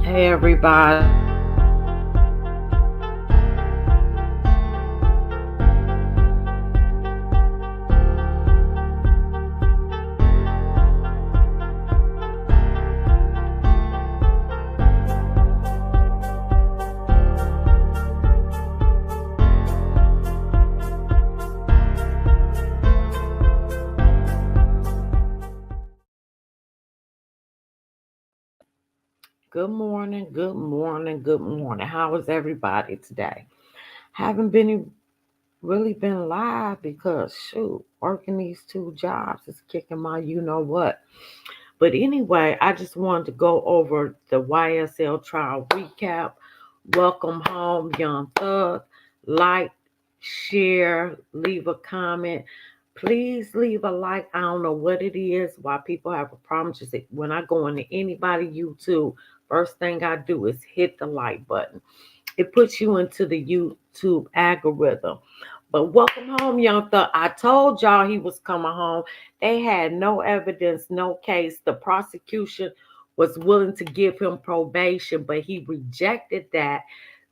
Hey everybody. Good morning, good morning, good morning. How is everybody today? Haven't been really been live because shoot, working these two jobs is kicking my you know what. But anyway, I just wanted to go over the YSL trial recap. Welcome home, Young Thug. Like, share, leave a comment. Please leave a like. I don't know what it is, why people have a problem. Just when I go into anybody YouTube, first thing I do is hit the like button. It puts you into the YouTube algorithm. But welcome home, Young Thug. I told y'all he was coming home. They had no evidence, no case. The prosecution was willing to give him probation, but he rejected that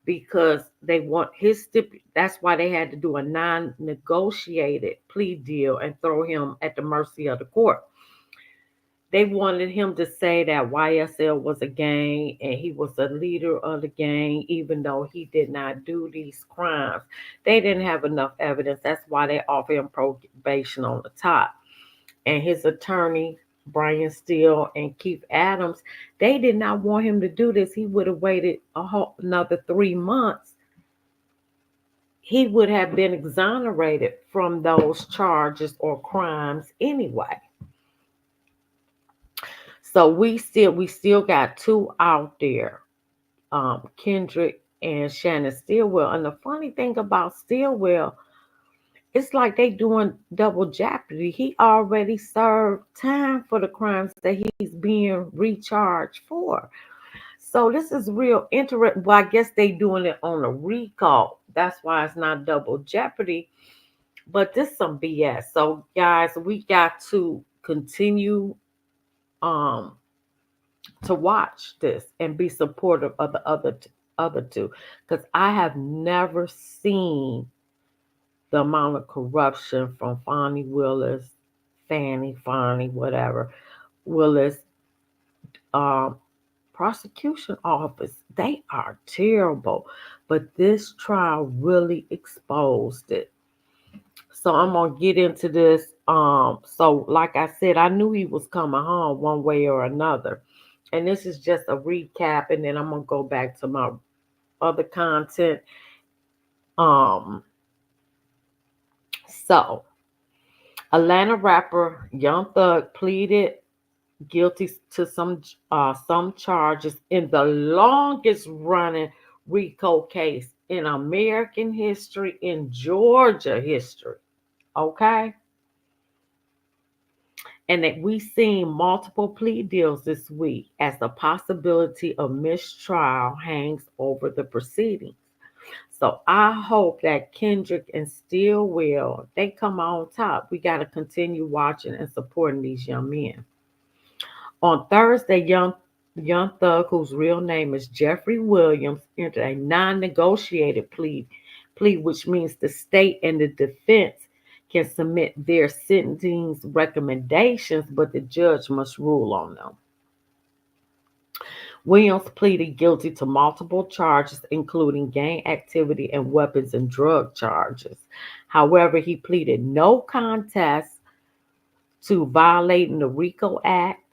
because they want his that's why they had to do a non-negotiated plea deal and throw him at the mercy of the court. They wanted him to say that YSL was a gang and he was a leader of the gang, even though he did not do these crimes. They didn't have enough evidence. That's why they offered him probation on the top. And his attorney, Brian Steele and Keith Adams, they did not want him to do this. He would have waited another 3 months. He would have been exonerated from those charges or crimes anyway. So we still got two out there, Kendrick and Shannon Stillwell. And the funny thing about Stillwell, it's like they doing double jeopardy. He already served time for the crimes that he's being recharged for. So this is real interesting. Well, I guess they doing it on a recall. That's why it's not double jeopardy. But this some BS. So guys, we got to continue um to watch this and be supportive of the other two, because I have never seen the amount of corruption from Fannie whatever Willis um, prosecution office. They are terrible, but this trial really exposed it. So I'm gonna get into this. So like I said, I knew he was coming home one way or another. And this is just a recap, and then I'm gonna go back to my other content. Um, so Atlanta rapper Young Thug pleaded guilty to some charges in the longest running RICO case in American history, in Georgia history. Okay. And that we seen multiple plea deals this week as the possibility of mistrial hangs over the proceedings. So I hope that Kendrick and Stillwell they come on top. We got to continue watching and supporting these young men. On Thursday, young Thug, whose real name is Jeffrey Williams, entered a non-negotiated plea, which means the state and the defense can submit their sentencing recommendations, but the judge must rule on them. Williams pleaded guilty to multiple charges, including gang activity and weapons and drug charges. However, he pleaded no contest to violating the RICO Act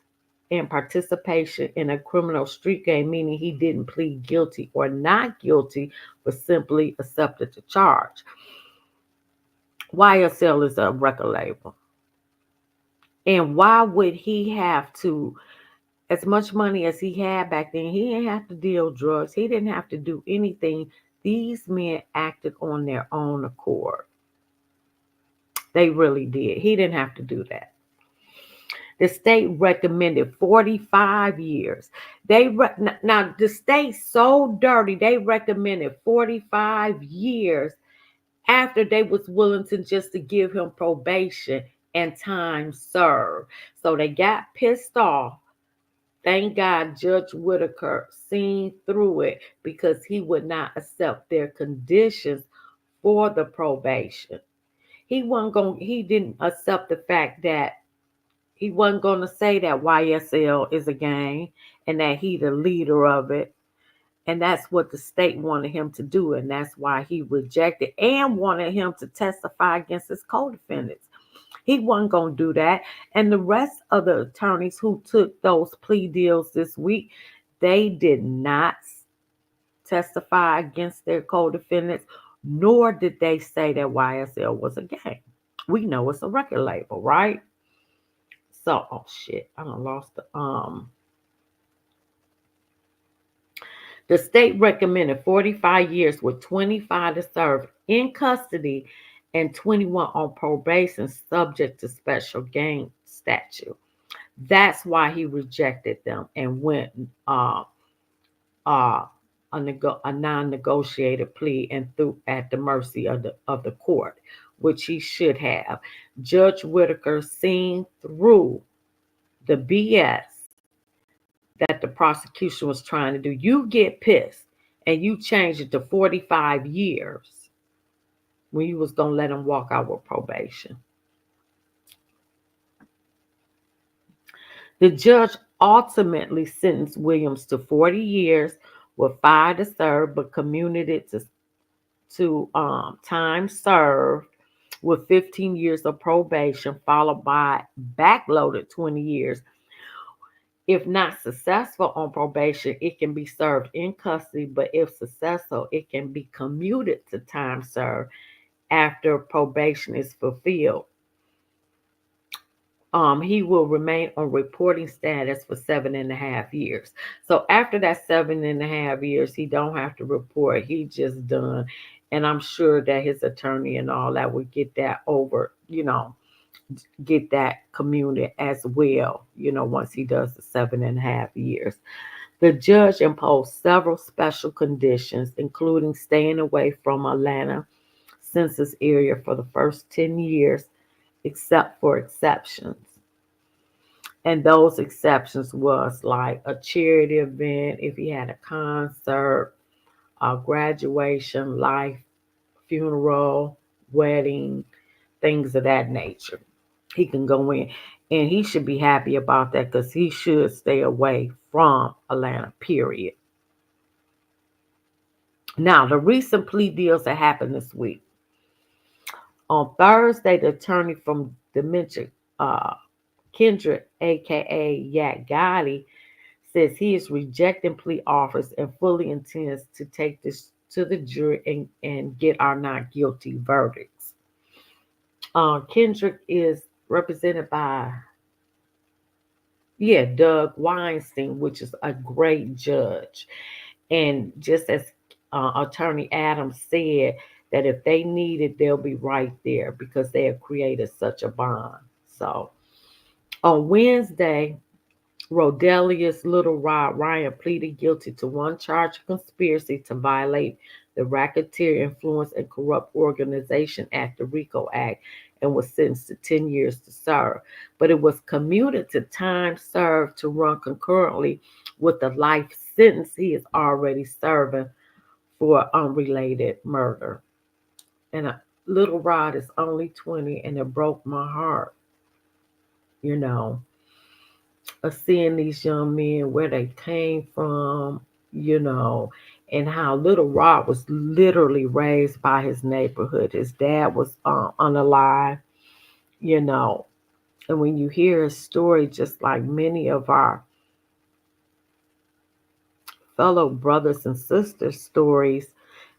and participation in a criminal street gang, meaning he didn't plead guilty or not guilty, but simply accepted the charge. YSL is a record label. And why would he have to, as much money as he had back then, he didn't have to deal drugs. He didn't have to do anything. These men acted on their own accord. They really did. He didn't have to do that. The state recommended 45 years. Now the state's so dirty. They recommended 45 years after they was willing to just to give him probation and time served. So they got pissed off Thank God Judge Whitaker seen through it because he would not accept their conditions for the probation. He didn't accept the fact that he wasn't going to say that YSL is a gang and that he the leader of it. And that's what the state wanted him to do. And that's why he rejected and wanted him to testify against his co-defendants. He wasn't going to do that. And the rest of the attorneys who took those plea deals this week, they did not testify against their co-defendants, nor did they say that YSL was a gang. We know it's a record label, right? So, oh shit, I done lost the state recommended 45 years with 25 to serve in custody and 21 on probation subject to special gang statute. That's why he rejected them and went uh, a non-negotiated plea and threw at the mercy of the court, which he should have. Judge Whitaker seen through the BS that the prosecution was trying to do. You get pissed and you change it to 45 years when you was going to let him walk out with probation. The judge ultimately sentenced Williams to 40 years with 5 to serve, but commuted it to time served with 15 years of probation, followed by backloaded 20 years. If not successful on probation, it can be served in custody, but if successful, it can be commuted to time served after probation is fulfilled. He will remain on reporting status for 7.5 years. So after that 7.5 years, he don't have to report. He just done. And I'm sure that his attorney and all that would get that over, get that commuted as well, once he does the 7.5 years. The judge imposed several special conditions, including staying away from Atlanta census area for the first 10 years, except for exceptions. And those exceptions was like a charity event, if he had a concert, a graduation, life, funeral, wedding, things of that nature. He can go in. And he should be happy about that because he should stay away from Atlanta, period. Now, the recent plea deals that happened this week. On Thursday, the attorney from Dementia, Kendrick, aka Yak Gotti, says he is rejecting plea offers and fully intends to take this to the jury and get our not guilty verdicts. Kendrick is represented by, Doug Weinstein, which is a great judge. And just as Attorney Adams said, that if they need it, they'll be right there because they have created such a bond. So on Wednesday, Rodelius Little Rod Ryan pleaded guilty to one charge of conspiracy to violate the Racketeer Influence and Corrupt Organization Act, the RICO Act, and was sentenced to 10 years to serve. But it was commuted to time served to run concurrently with the life sentence he is already serving for unrelated murder. And Little Rod is only 20, and it broke my heart, you know, of seeing these young men where they came from, and how Little Rod was literally raised by his neighborhood. His dad was unalive, you know. And when you hear his story, just like many of our fellow brothers and sisters' stories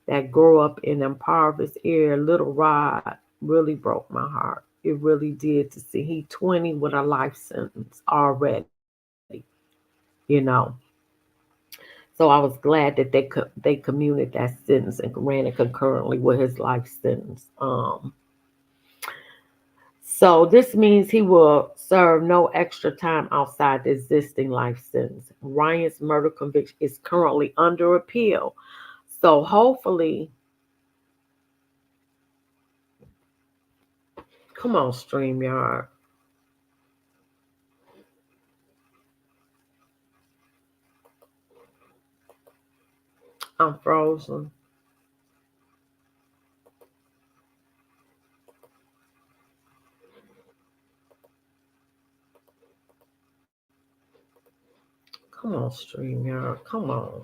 that grow up in impoverished area, Little Rod really broke my heart. It really did to see he 20 with a life sentence already, you know. So I was glad that they commuted that sentence and ran it concurrently with his life sentence. So this means he will serve no extra time outside the existing life sentence. Ryan's murder conviction is currently under appeal. So hopefully, come on, StreamYard. I'm frozen. Come on, StreamYard. Come on.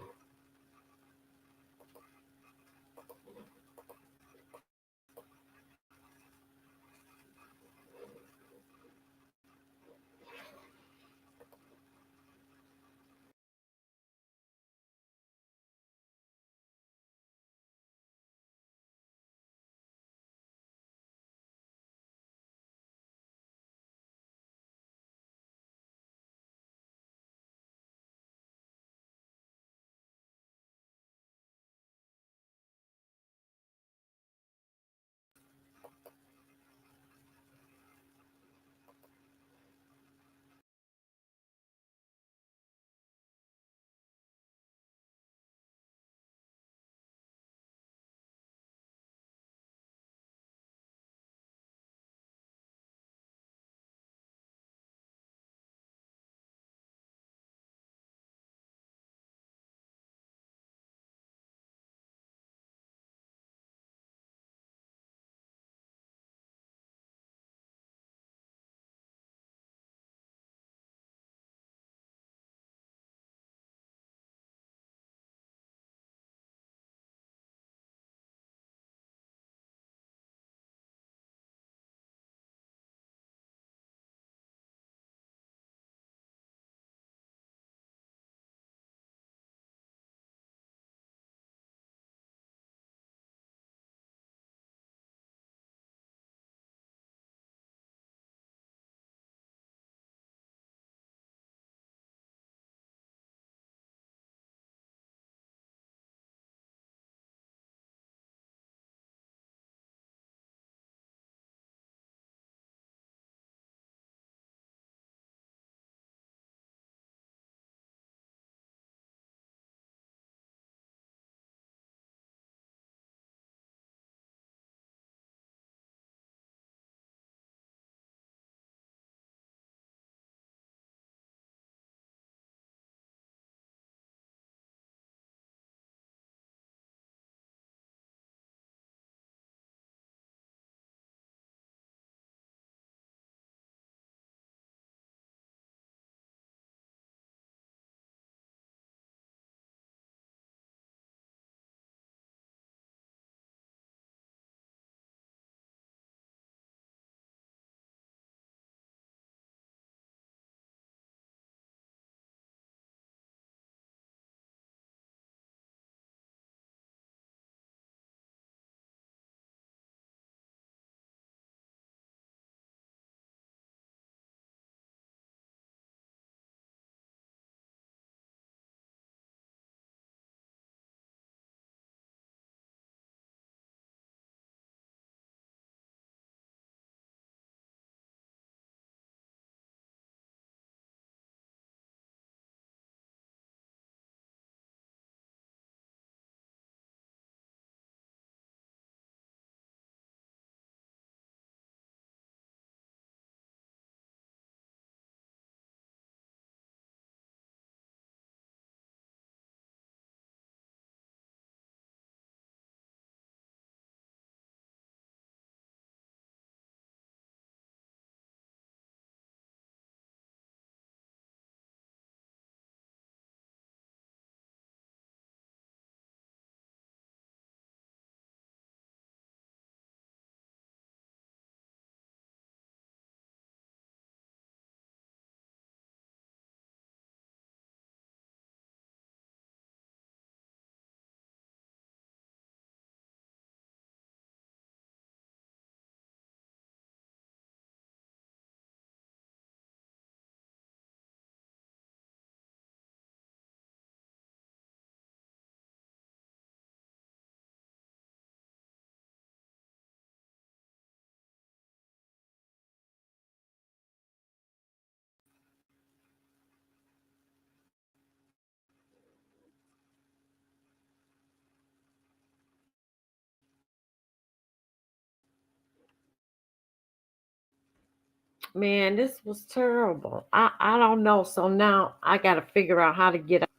Man, this was terrible. I don't know. So now I got to figure out how to get out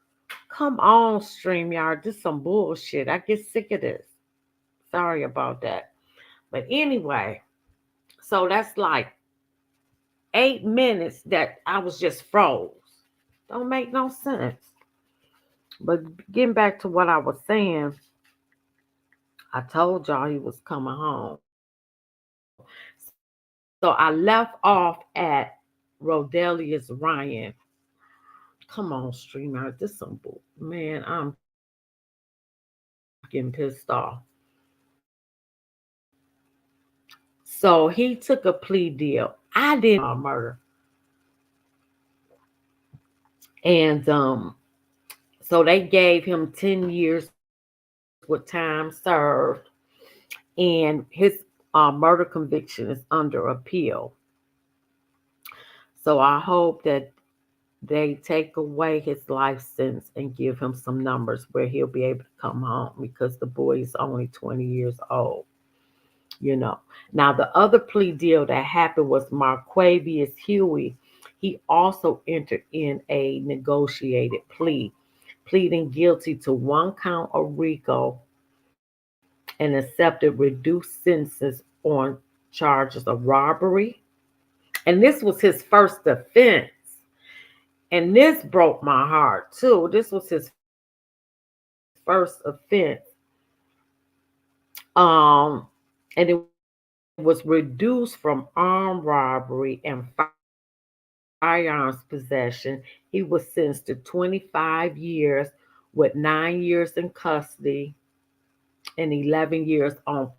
Come on, StreamYard. This some bullshit. I get sick of this. Sorry about that. But anyway, so that's like 8 minutes that I was just froze. Don't make no sense. But getting back to what I was saying, I told y'all he was coming home. So I left off at Rodelius Ryan. Come on, StreamYard. This some bull. Man, I'm getting pissed off. So he took a plea deal. I didn't murder. And so they gave him 10 years with time served. And his murder conviction is under appeal. So I hope that they take away his life sentence and give him some numbers where he'll be able to come home because the boy is only 20 years old. You know. Now the other plea deal that happened was Marquavius Huey. He also entered in a negotiated plea, pleading guilty to one count of RICO and accepted reduced sentences on charges of robbery. And this was his first offense. And this broke my heart too. This was his first offense. And it was reduced from armed robbery and firearms possession. He was sentenced to 25 years with 9 years in custody and 11 years on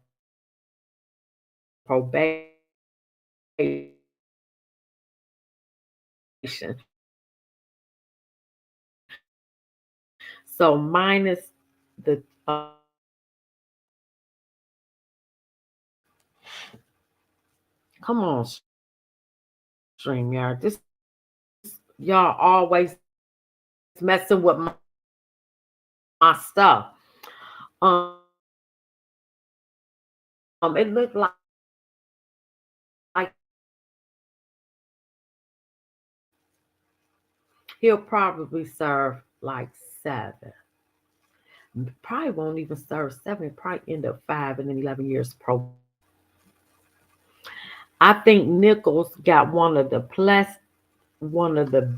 probation. So minus the come on, StreamYard. This y'all always messing with my stuff. Um, it looked like he'll probably serve like 7. Probably won't even serve 7. Probably end up 5 and then 11 years probation. I think Nichols got one of the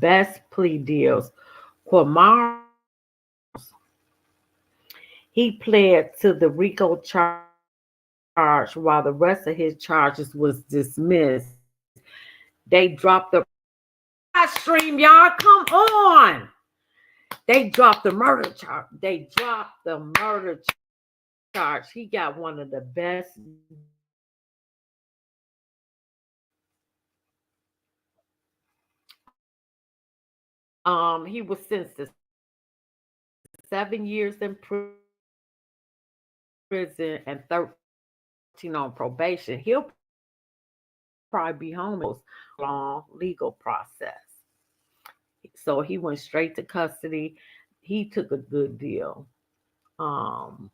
best plea deals. Quamar, he pled to the RICO charge while the rest of his charges was dismissed. They dropped the God stream, y'all. Come on. They dropped the murder charge. They dropped the murder charge. He got one of the best deals. He was sentenced to 7 years in prison and 13 on probation. He'll probably be home in his long legal process. So he went straight to custody. He took a good deal. Um,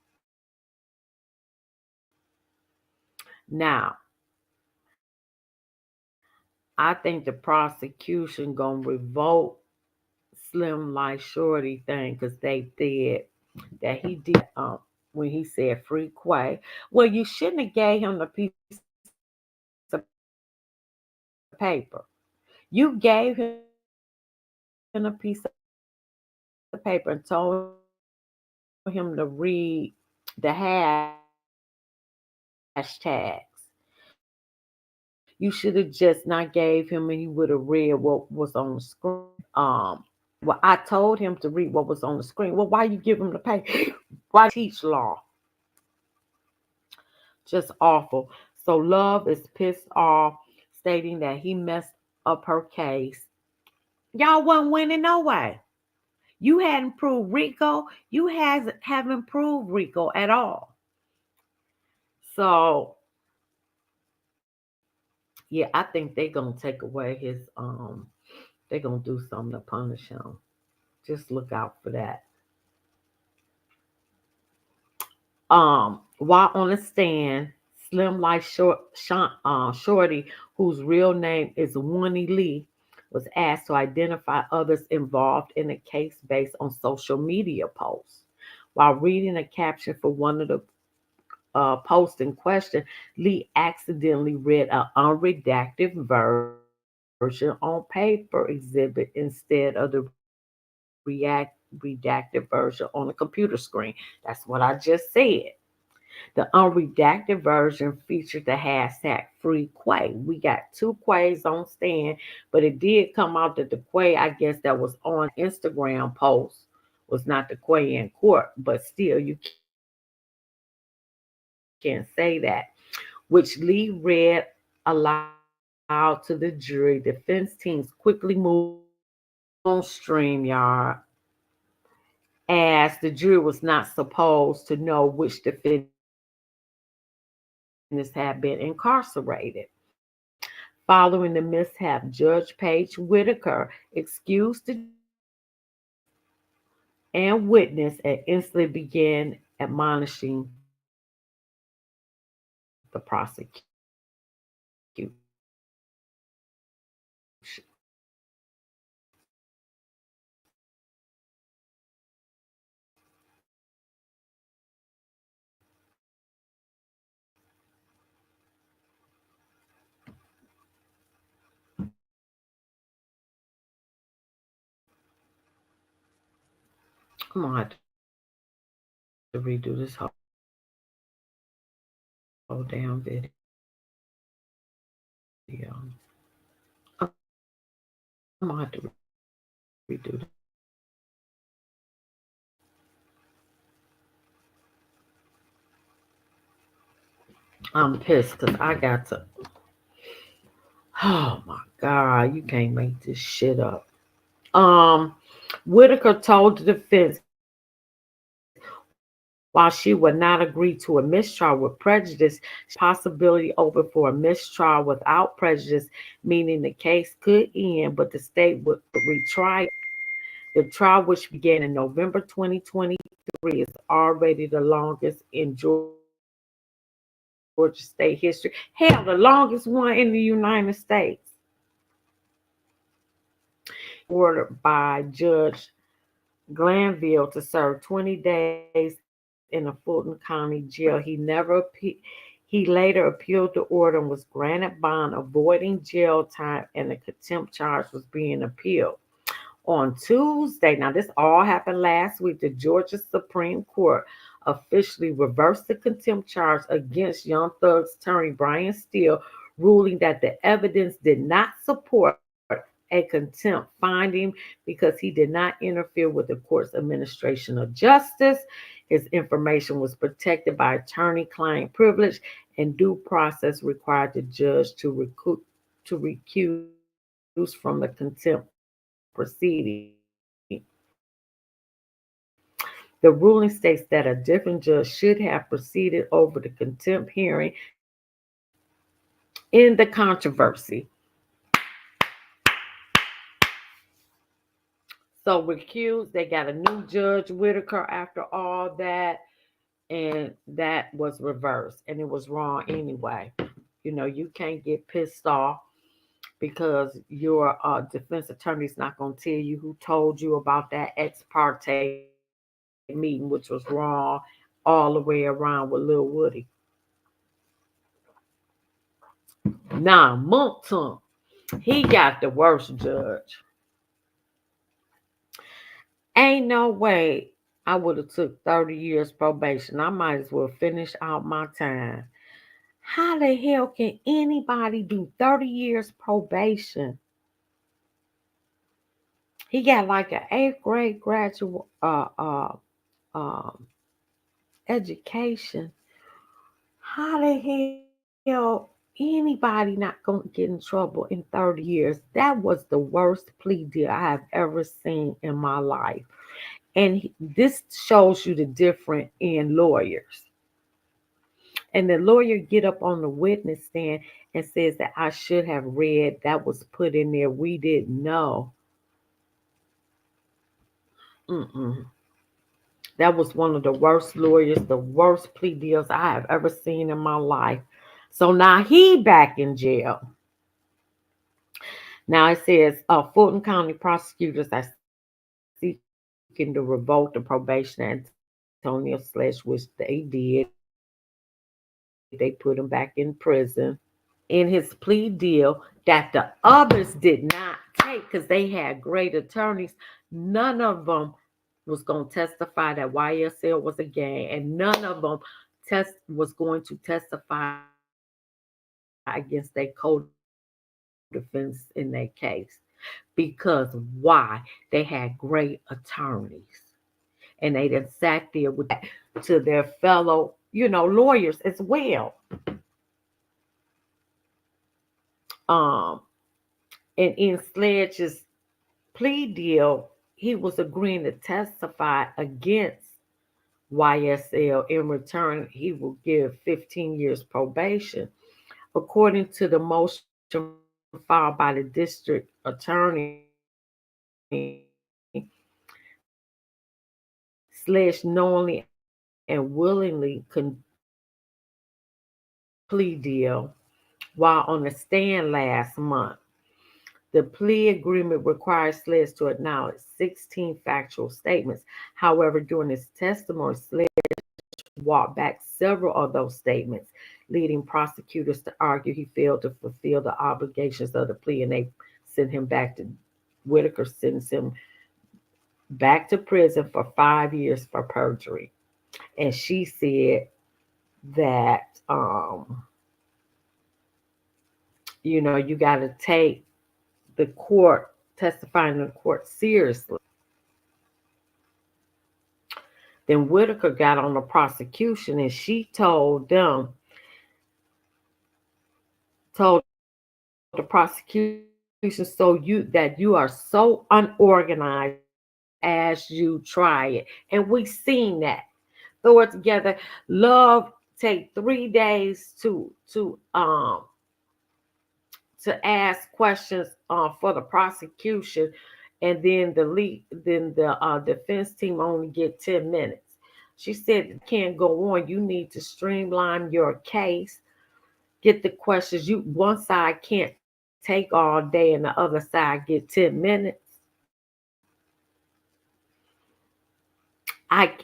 Now, I think the prosecution gonna revoke Slim Life Shorty thing because they said that he did when he said free Quay. Well, you shouldn't have gave him the piece of paper. You gave him the piece of paper and told him to read the hashtags. You should have just not gave him and he would have read what was on the screen. Well, I told him to read what was on the screen. Well, why you give him the pay? Why teach law? Just awful. So Love is pissed off, stating that he messed up her case. Y'all wasn't winning no way. You hadn't proved Rico. You haven't proved Rico at all. So yeah, I think they're gonna take away his they're gonna do something to punish him. Just look out for that. While on the stand, Slim Life Shorty, whose real name is Winnie Lee, was asked to identify others involved in a case based on social media posts. While reading a caption for one of the posts in question, Lee accidentally read an unredacted version on paper exhibit instead of the redacted version on a computer screen. That's what I just said. The unredacted version featured the hashtag free Quay. We got two Quays on stand, but it did come out that the Quay, I guess, that was on the Instagram post was not the Quay in court, but still, you can't say that. Which Lee read aloud to the jury. Defense teams quickly moved on StreamYard as the jury was not supposed to know which defendants had been incarcerated. Following the mishap, Judge Paige Whitaker excused the jury and witness and instantly began admonishing the prosecution. I'm gonna have to redo this whole damn video. I'm gonna have to redo this. I'm pissed because I got to. Oh my God, you can't make this shit up. Um, Whitaker told the defense while she would not agree to a mistrial with prejudice, she possibility open for a mistrial without prejudice, meaning the case could end, but the state would retry it. The trial, which began in November 2023, is already the longest in Georgia state history. Hell, the longest one in the United States. Ordered by Judge Glanville to serve 20 days in a Fulton County jail. He later appealed the order and was granted bond, avoiding jail time, and the contempt charge was being appealed. On Tuesday, now this all happened last week, the Georgia Supreme Court officially reversed the contempt charge against Young Thug's attorney Brian Steele, ruling that the evidence did not support a contempt finding because he did not interfere with the court's administration of justice. His information was protected by attorney client privilege, and due process required the judge to recuse from the contempt proceeding. The ruling states that a different judge should have proceeded over the contempt hearing in the controversy. So recused, they got a new judge, Whitaker, after all that, and that was reversed, and it was wrong anyway. You can't get pissed off because your defense attorney's not going to tell you who told you about that ex parte meeting, which was wrong all the way around with Lil Woody. Nah, Monkton, he got the worst judge. Ain't no way I would have took 30 years probation. I might as well finish out my time. How the hell can anybody do 30 years probation? He got like an eighth grade graduate um, education. How the hell anybody not gonna get in trouble in 30 years? That was the worst plea deal I have ever seen in my life. And this shows you the difference in lawyers. And the lawyer get up on the witness stand and says that I should have read that was put in there. We didn't know. Mm-mm. That was one of the worst lawyers, the worst plea deals I have ever seen in my life. So now he back in jail. Now it says Fulton County prosecutors are seeking to revoke the probation of Antonio Slash, which they did. They put him back in prison. In his plea deal that the others did not take because they had great attorneys. None of them was going to testify that YSL was a gang, and none of them was going to testify against their co-defense in their case. Because why? They had great attorneys, and they done sat there with to their fellow, lawyers as well. Um, and in Sledge's plea deal, he was agreeing to testify against YSL. In return, he will give 15 years probation. According to the motion filed by the district attorney, Sledge knowingly and willingly plea deal while on the stand last month. The plea agreement requires Sledge to acknowledge 16 factual statements. However, during his testimony, Sledge walked back several of those statements, leading prosecutors to argue he failed to fulfill the obligations of the plea, and they sent him back to Whitaker sentenced him back to prison for 5 years for perjury. And she said that you got to take the court testifying in the court seriously. Then Whitaker got on the prosecution and she told the prosecution, so you are so unorganized as you try it. And we seen that. Throw it together. Love take 3 days to ask questions for the prosecution, and then the defense team only get 10 minutes. She said, "Can't go on. You need to streamline your case. Get the questions. You one side can't take all day, and the other side get 10 minutes."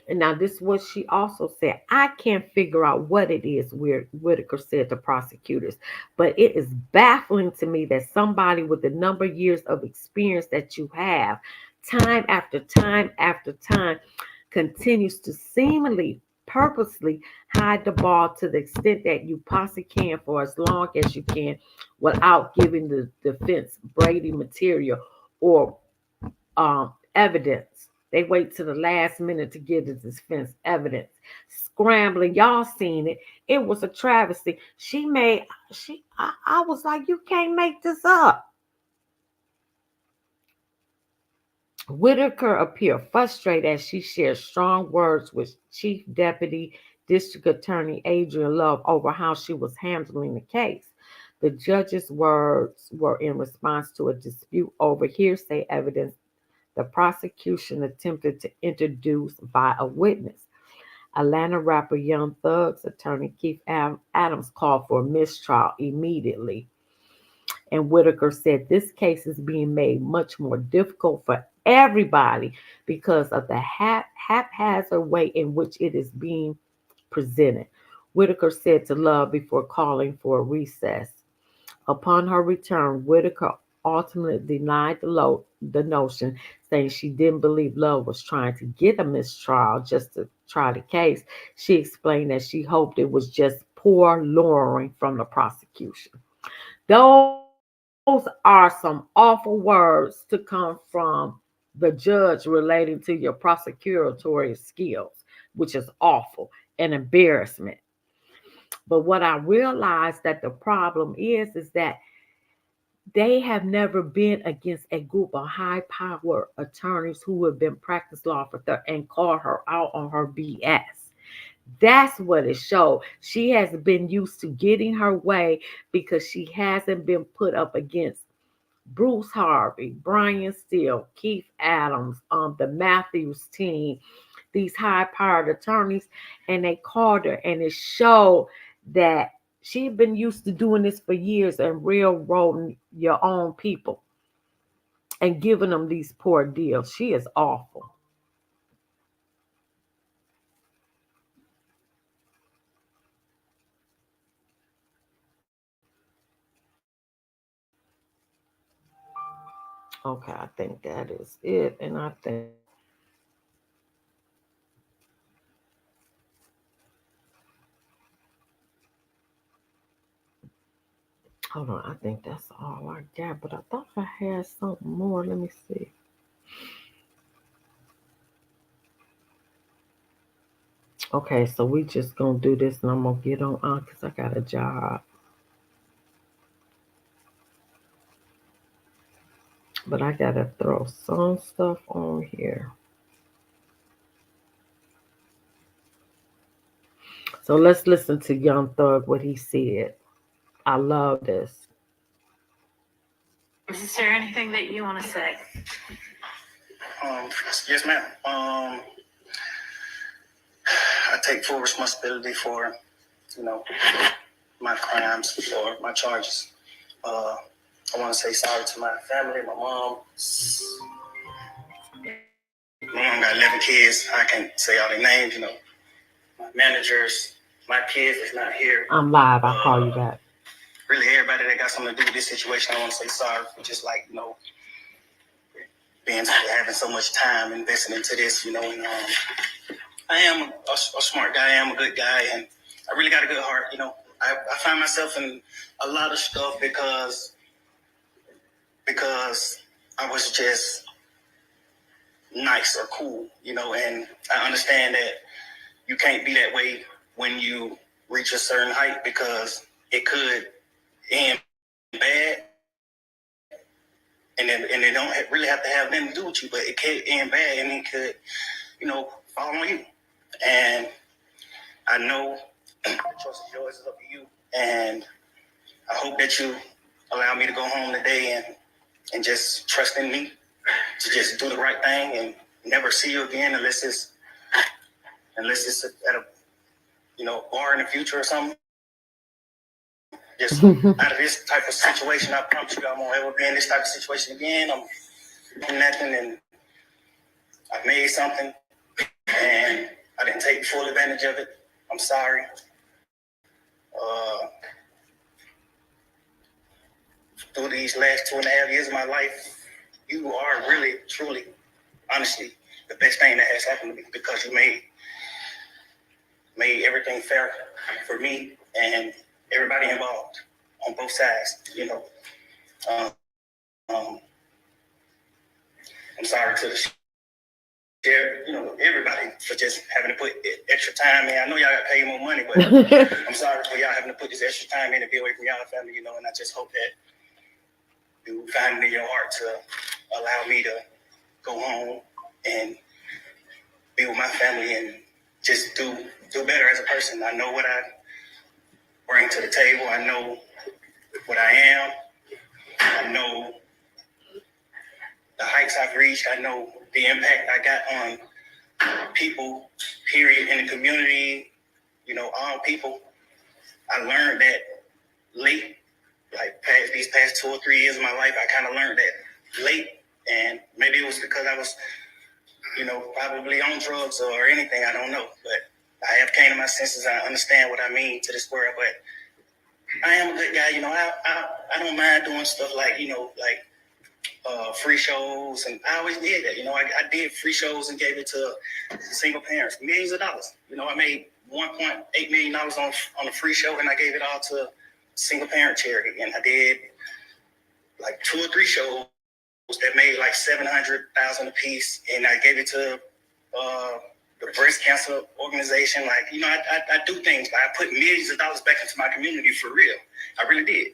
Now this is what she also said. I can't figure out what it is. Whitaker said to prosecutors, but it is baffling to me that somebody with the number of years of experience that you have, time after time after time, continues to seemingly purposely hide the ball to the extent that you possibly can for as long as you can without giving the defense Brady material or evidence. They wait to the last minute to give the defense evidence. Scrambling, y'all seen it. It was a travesty. I was like, you can't make this up. Whitaker appeared frustrated as she shared strong words with Chief Deputy District Attorney Adrian Love over how she was handling the case. The judge's words were in response to a dispute over hearsay evidence the prosecution attempted to introduce by a witness. Atlanta rapper Young Thug's attorney Keith Adams called for a mistrial immediately. And Whitaker said this case is being made much more difficult for everybody because of the haphazard way in which it is being presented. Whitaker said to Love before calling for a recess. Upon her return, Whitaker ultimately denied the notion, saying she didn't believe Love was trying to get a mistrial just to try the case. She explained that she hoped it was just poor lawyering from the prosecution. Those are some awful words to come from the judge relating to your prosecutorial skills, which is awful and embarrassment. But what I realized that the problem is that they have never been against a group of high power attorneys who have been practice law for and call her out on her BS. That's what it showed. She has been used to getting her way because she hasn't been put up against Bruce Harvey, Brian Steele, Keith Adams, the Matthews team, these high powered attorneys, and they called her, and it showed that she'd been used to doing this for years and railroading your own people. and giving them these poor deals. She is awful. Okay, I think that is it. And I think, hold on, I think that's all I got. But I thought I had something more. Let me see. Okay, so we just gonna do this and I'm gonna get on because I got a job. But I gotta throw some stuff on here. So let's listen to Young Thug what he said. I love this. Is there anything that you want to say? Um, yes, ma'am. I take full responsibility for, you know, my crimes or my charges. I want to say sorry to my family, my mom. My mom got 11 kids. I can't say all their names, you know. My managers, my kids is not here. I'm live. I'll call you back. Really, everybody that got something to do with this situation, I want to say sorry for just like, you know, having so much time investing into this, you know. And I am a smart guy. I am a good guy, and I really got a good heart. You know, I find myself in a lot of stuff because I was just nice or cool, you know. And I understand that you can't be that way when you reach a certain height because it could end bad, and it don't really have to have nothing to do with you, but it could end bad, and it could, you know, fall on you. And I know the choice is yours, is up to you, and I hope that you allow me to go home today and just trust in me to just do the right thing and never see you again unless it's at a, you know, bar in the future or something. Just out of this type of situation, I promise you I won't ever be in this type of situation again. I'm doing nothing and I made something and I didn't take full advantage of it. I'm sorry. Through these last 2.5 years of my life, you are really, truly, honestly, the best thing that has happened to me because you made everything fair for me and everybody involved on both sides. You know, um, I'm sorry to the share, you know, everybody for just having to put extra time in. I know y'all got paid more money, but I'm sorry for y'all having to put this extra time in to be away from y'all family. You know, and I just hope that you find it in your heart to allow me to go home and be with my family and just do better as a person. I know what I bring to the table. I know what I am. I know the heights I've reached. I know the impact I got on people, period, in the community, you know, all people. I learned that late, like these past 2 or 3 years of my life, I kind of learned that late. And maybe it was because I was, you know, probably on drugs or anything. I don't know. But I have came to my senses. I understand what I mean to this world. But I am a good guy. You know, I don't mind doing stuff like, you know, like free shows. And I always did that. You know, I did free shows and gave it to single parents, millions of dollars. You know, I made $1.8 million on a free show, and I gave it all to single parent charity. And I did like 2 or 3 shows that made like $700,000 a piece, and I gave it to the breast cancer organization. Like, you know, I do things. I put millions of dollars back into my community for real. I really did.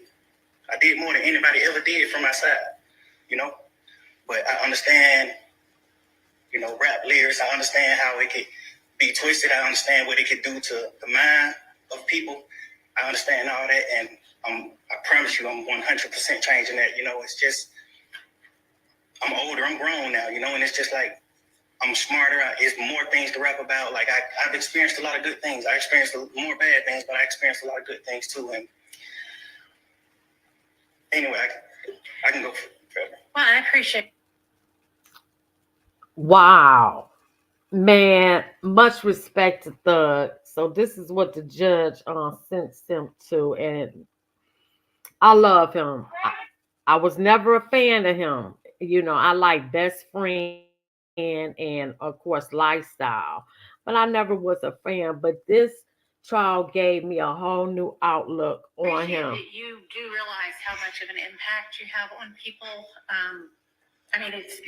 I did more than anybody ever did from my side, you know. But I understand, you know, rap lyrics. I understand how it could be twisted. I understand what it could do to the mind of people. I understand all that, and I promise you, I'm 100% changing that. You know, it's just I'm older, I'm grown now, you know, and it's just like I'm smarter. It's more things to rap about. Like I've experienced a lot of good things. I experienced more bad things, but I experienced a lot of good things too. And anyway, I can go forever. Well, I appreciate Wow. Man, much respect to Thug. So this is what the judge sentenced him to, and I love him. I was never a fan of him. I like Best Friend and of course Lifestyle, but I never was a fan. But this trial gave me a whole new outlook on Appreciate him. that you do realize how much of an impact you have on people. I mean, it's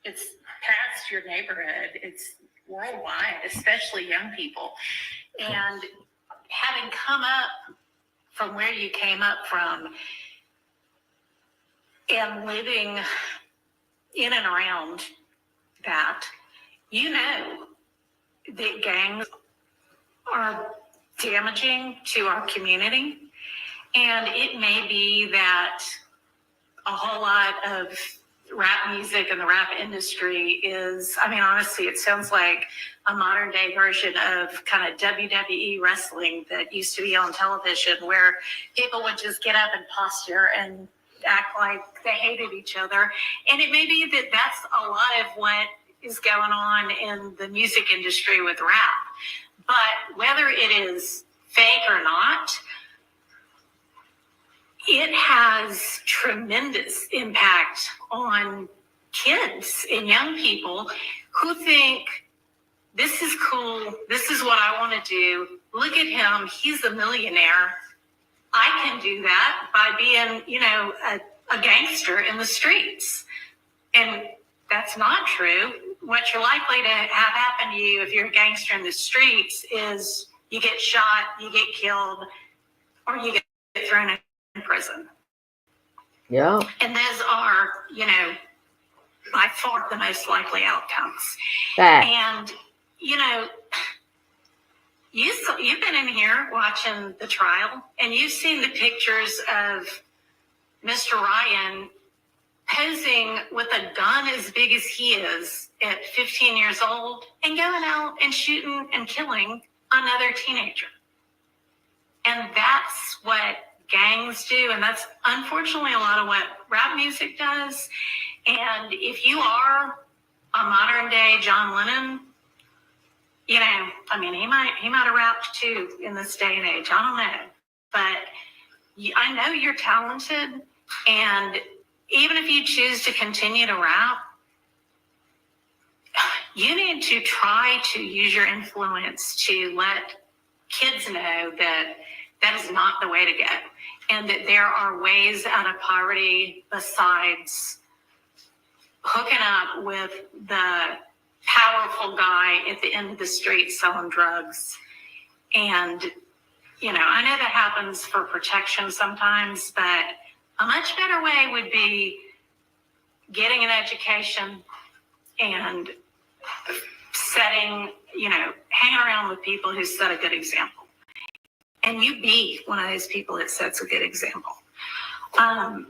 past your neighborhood. It's worldwide, especially young people. And having come up from where you came up from and living in and around that, you know that gangs are damaging to our community. And it may be that a whole lot of rap music and the rap industry is, I mean, honestly, it sounds like a modern day version of kind of WWE wrestling that used to be on television, where people would just get up and posture and act like they hated each other. And it may be that that's a lot of what is going on in the music industry with rap. But whether it is fake or not, it has tremendous impact on kids and young people who think this is cool. This is what I want to do. Look at him. He's a millionaire. I can do that by being, a gangster in the streets. And that's not true. What you're likely to have happen to you if you're a gangster in the streets is you get shot, you get killed, or you get thrown in prison. Yeah. And those are, by far the most likely outcomes. Fact. And, you've been in here watching the trial, and you've seen the pictures of Mr. Ryan posing with a gun as big as he is at 15 years old and going out and shooting and killing another teenager. And that's what gangs do, and that's unfortunately a lot of what rap music does. And if you are a modern day John Lennon, he might have rapped too in this day and age. I don't know, but I know you're talented, and even if you choose to continue to rap, you need to try to use your influence to let kids know that that is not the way to go, and that there are ways out of poverty besides hooking up with the powerful guy at the end of the street selling drugs. And, I know that happens for protection sometimes, but a much better way would be getting an education and hanging around with people who set a good example. And you be one of those people that sets a good example. All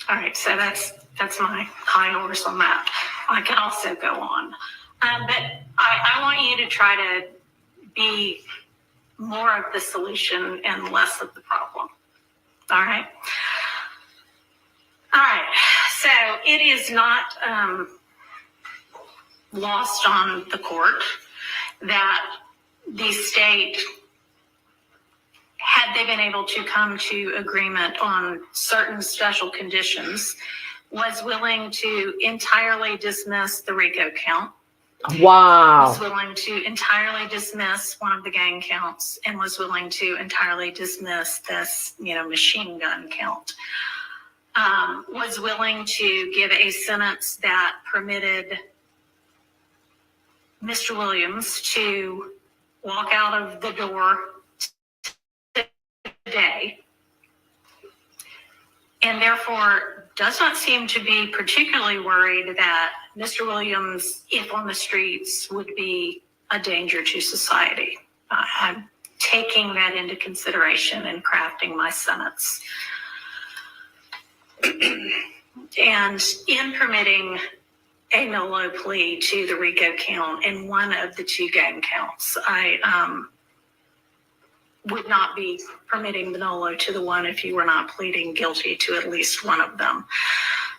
right, so that's my high horse on that. I can also go on. But I want you to try to be more of the solution and less of the problem. All right? All right, so it is not lost on the court that the state, had they been able to come to agreement on certain special conditions, was willing to entirely dismiss the RICO count. Wow. Was willing to entirely dismiss one of the gang counts, and was willing to entirely dismiss this, machine gun count. Was willing to give a sentence that permitted Mr. Williams to walk out of the door today, and therefore does not seem to be particularly worried that Mr. Williams, if on the streets, would be a danger to society. I'm taking that into consideration in crafting my sentence. And in permitting a no-low plea to the RICO count and one of the two gang counts, I would not be permitting the no-low to the one if you were not pleading guilty to at least one of them.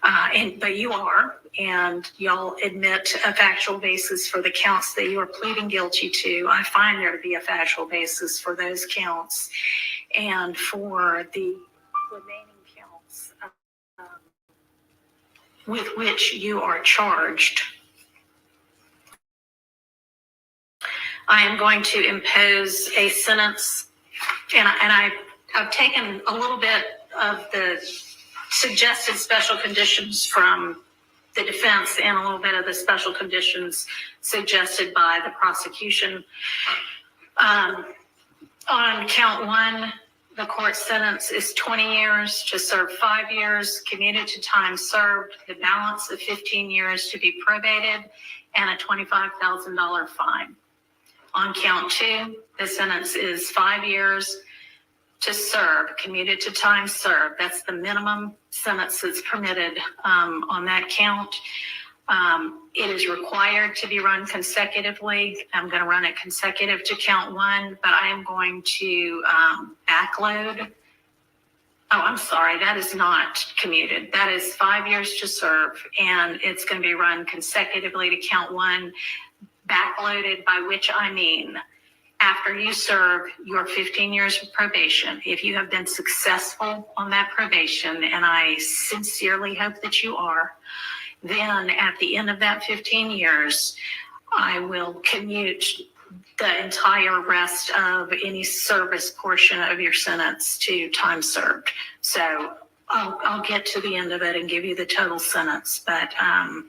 But you are, and y'all admit a factual basis for the counts that you are pleading guilty to. I find there to be a factual basis for those counts, and for the remaining counts with which you are charged, I am going to impose a sentence, and I've taken a little bit of the suggested special conditions from the defense and a little bit of the special conditions suggested by the prosecution. On count one, the court sentence is 20 years to serve 5 years, commuted to time served, the balance of 15 years to be probated, and a $25,000 fine. On count two, the sentence is 5 years to serve, commuted to time served. That's the minimum sentence that's permitted on that count. It is required to be run consecutively. I'm going to run it consecutive to count one, but I am going to backload. Oh, I'm sorry, that is not commuted. That is 5 years to serve, and it's going to be run consecutively to count one, backloaded, by which I mean after you serve your 15 years of probation, if you have been successful on that probation, and I sincerely hope that you are, then at the end of that 15 years, I will commute the entire rest of any service portion of your sentence to time served. So I'll get to the end of it and give you the total sentence, but I'm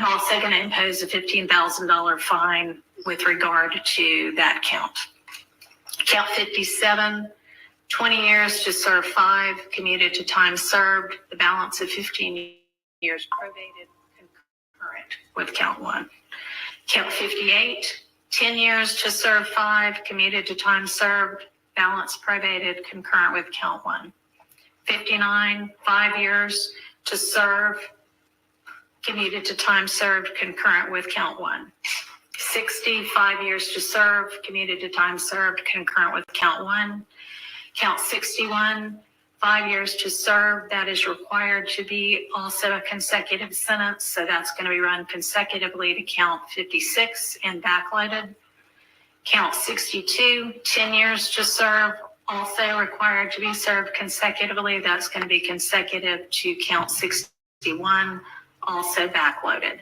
also going to impose a $15,000 fine with regard to that count. Count 57, 20 years to serve 5, commuted to time served, the balance of 15 years probated, concurrent with count 1. Count 58, 10 years to serve 5, commuted to time served, balance probated, concurrent with count 1. 59, 5 years to serve, commuted to time served, concurrent with count 1. 60, 5 years to serve, commuted to time served, concurrent with count 1. Count 61, 5 years to serve, that is required to be also a consecutive sentence, so that's going to be run consecutively to count 56 and backloaded. Count 62, 10 years to serve, also required to be served consecutively, that's going to be consecutive to count 61, also backloaded.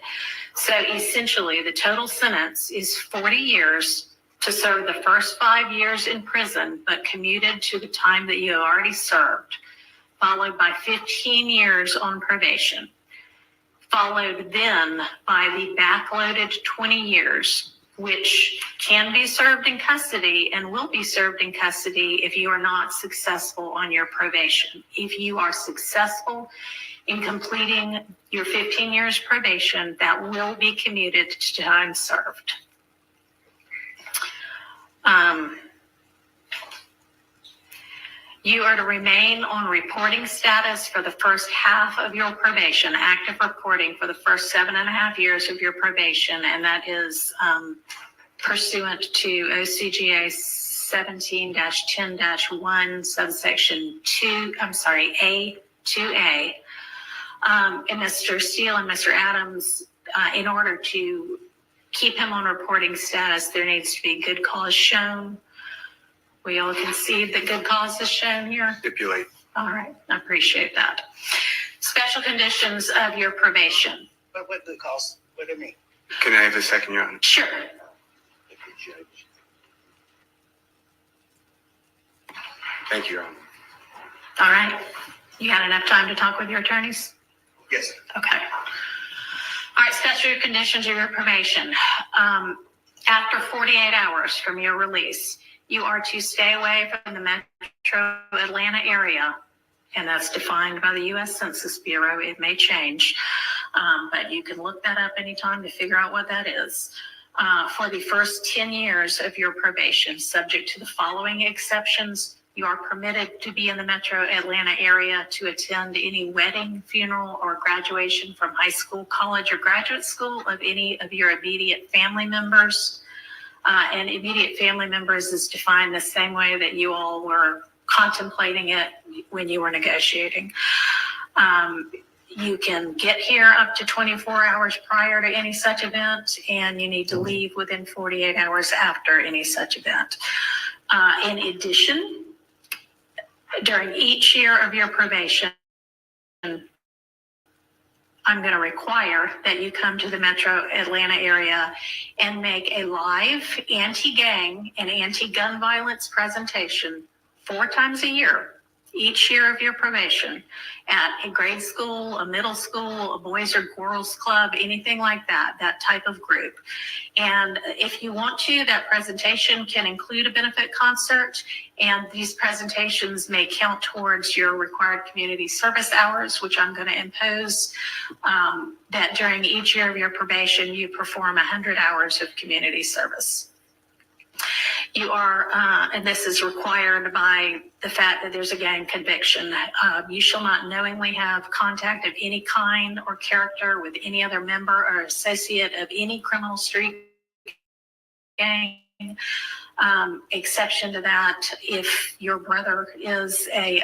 So essentially, the total sentence is 40 years to serve the first 5 years in prison, but commuted to the time that you have already served, followed by 15 years on probation, followed then by the backloaded 20 years, which can be served in custody and will be served in custody if you are not successful on your probation. If you are successful in completing your 15 years probation, that will be commuted to time served. You are to remain on reporting status for the first half of your probation, active reporting for the first 7.5 years of your probation, and that is pursuant to OCGA 17-10-1, subsection 2, A2A. And Mr. Steele and Mr. Adams, in order to keep him on reporting status, there needs to be good cause shown. We all concede that good cause is shown here? Stipulate. All right, I appreciate that. Special conditions of your probation. But what good cause? What do you mean? Can I have a second, Your Honor? Sure. Thank you, Your Honor. All right. You had enough time to talk with your attorneys? Yes, sir. Okay. All right, special conditions of your probation. After 48 hours from your release, you are to stay away from the metro Atlanta area, and that's defined by the U.S. Census Bureau. It may change, but you can look that up anytime to figure out what that is. For the first 10 years of your probation, subject to the following exceptions, you are permitted to be in the metro Atlanta area to attend any wedding, funeral, or graduation from high school, college, or graduate school of any of your immediate family members. And immediate family members is defined the same way that you all were contemplating it when you were negotiating. You can get here up to 24 hours prior to any such event, and you need to leave within 48 hours after any such event. In addition, during each year of your probation, I'm going to require that you come to the metro Atlanta area and make a live anti-gang and anti-gun violence presentation 4 times a year, each year of your probation, at a grade school, a middle school, a boys or girls club, anything like that, that type of group. And if you want to, that presentation can include a benefit concert, and these presentations may count towards your required community service hours, which I'm going to impose, that during each year of your probation, you perform 100 hours of community service. You are, and this is required by the fact that there's a gang conviction. You shall not knowingly have contact of any kind or character with any other member or associate of any criminal street gang. Exception to that, if your brother is a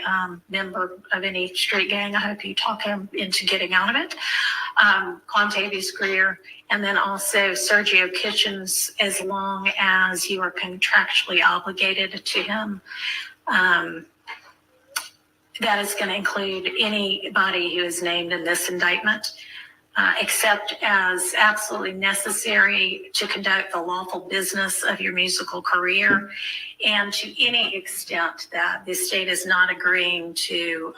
member of any street gang, I hope you talk him into getting out of it. Quantavious Greer, and then also Sergio Kitchens, as long as you are contractually obligated to him. That is going to include anybody who is named in this indictment, except as absolutely necessary to conduct the lawful business of your musical career, and to any extent that the state is not agreeing to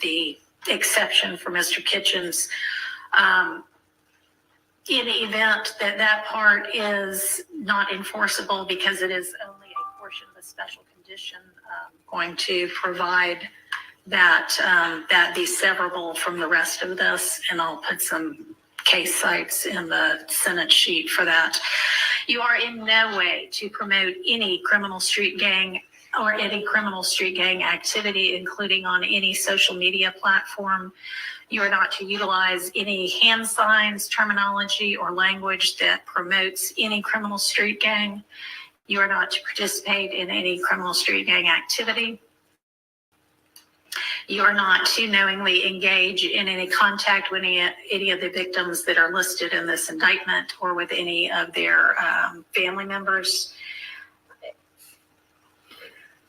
the exception for Mr. Kitchens. In the event that that part is not enforceable because it is only a portion of a special condition, going to provide that that be severable from the rest of this, and I'll put some case sites in the Senate sheet for that. You are in no way to promote any criminal street gang or any criminal street gang activity, including on any social media platform. You are not to utilize any hand signs, terminology, or language that promotes any criminal street gang. You are not to participate in any criminal street gang activity. You are not to knowingly engage in any contact with any of the victims that are listed in this indictment or with any of their family members.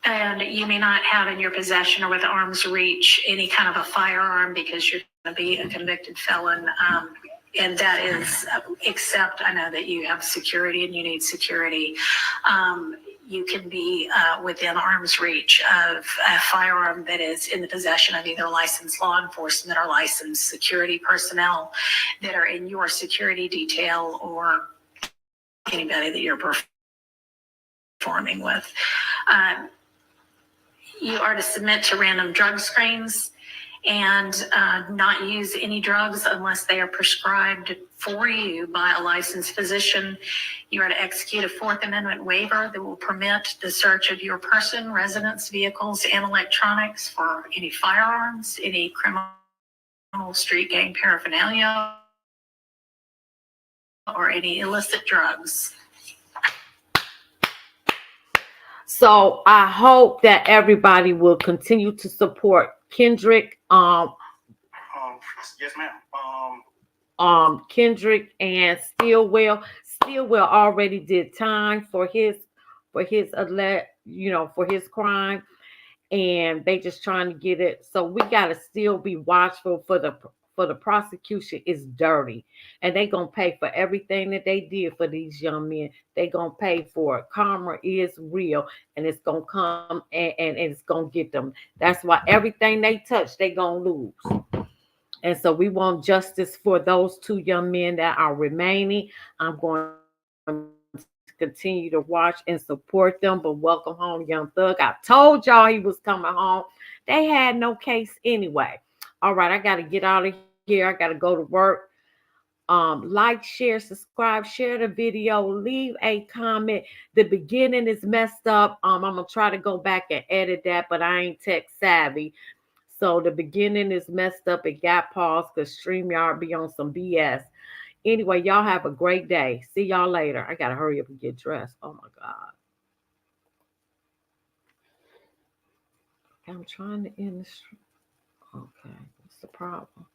And you may not have in your possession or with arm's reach any kind of a firearm, because you're going to be a convicted felon. And that is, except I know that you have security and you need security. You can be within arm's reach of a firearm that is in the possession of either licensed law enforcement or licensed security personnel that are in your security detail or anybody that you're performing with. You are to submit to random drug screens and not use any drugs unless they are prescribed for you by a licensed physician. You are to execute a Fourth Amendment waiver that will permit the search of your person, residence, vehicles, and electronics for any firearms, any criminal street gang paraphernalia, or any illicit drugs. So I hope that everybody will continue to support Kendrick. Yes, ma'am. Kendrick and Stillwell. Stillwell already did time for his for his crime, and they just trying to get it. So we gotta still be watchful for the prosecution is dirty, and they gonna pay for everything that they did for these young men. They gonna pay for it. Karma is real, and it's gonna come and it's gonna get them. That's why everything they touch, they gonna lose. And so we want justice for those 2 young men that are remaining. I'm going to continue to watch and support them. But welcome home, Young Thug. I told y'all he was coming home. They had no case anyway. All right, I got to get out of here. I got to go to work. Like, share, subscribe, share the video, leave a comment. The beginning is messed up. I'm gonna try to go back and edit that, but I ain't tech savvy. So the beginning is messed up. It got paused because StreamYard be on some BS. Anyway, y'all have a great day. See y'all later. I gotta hurry up and get dressed. Oh my God. I'm trying to end the stream. Okay, what's the problem?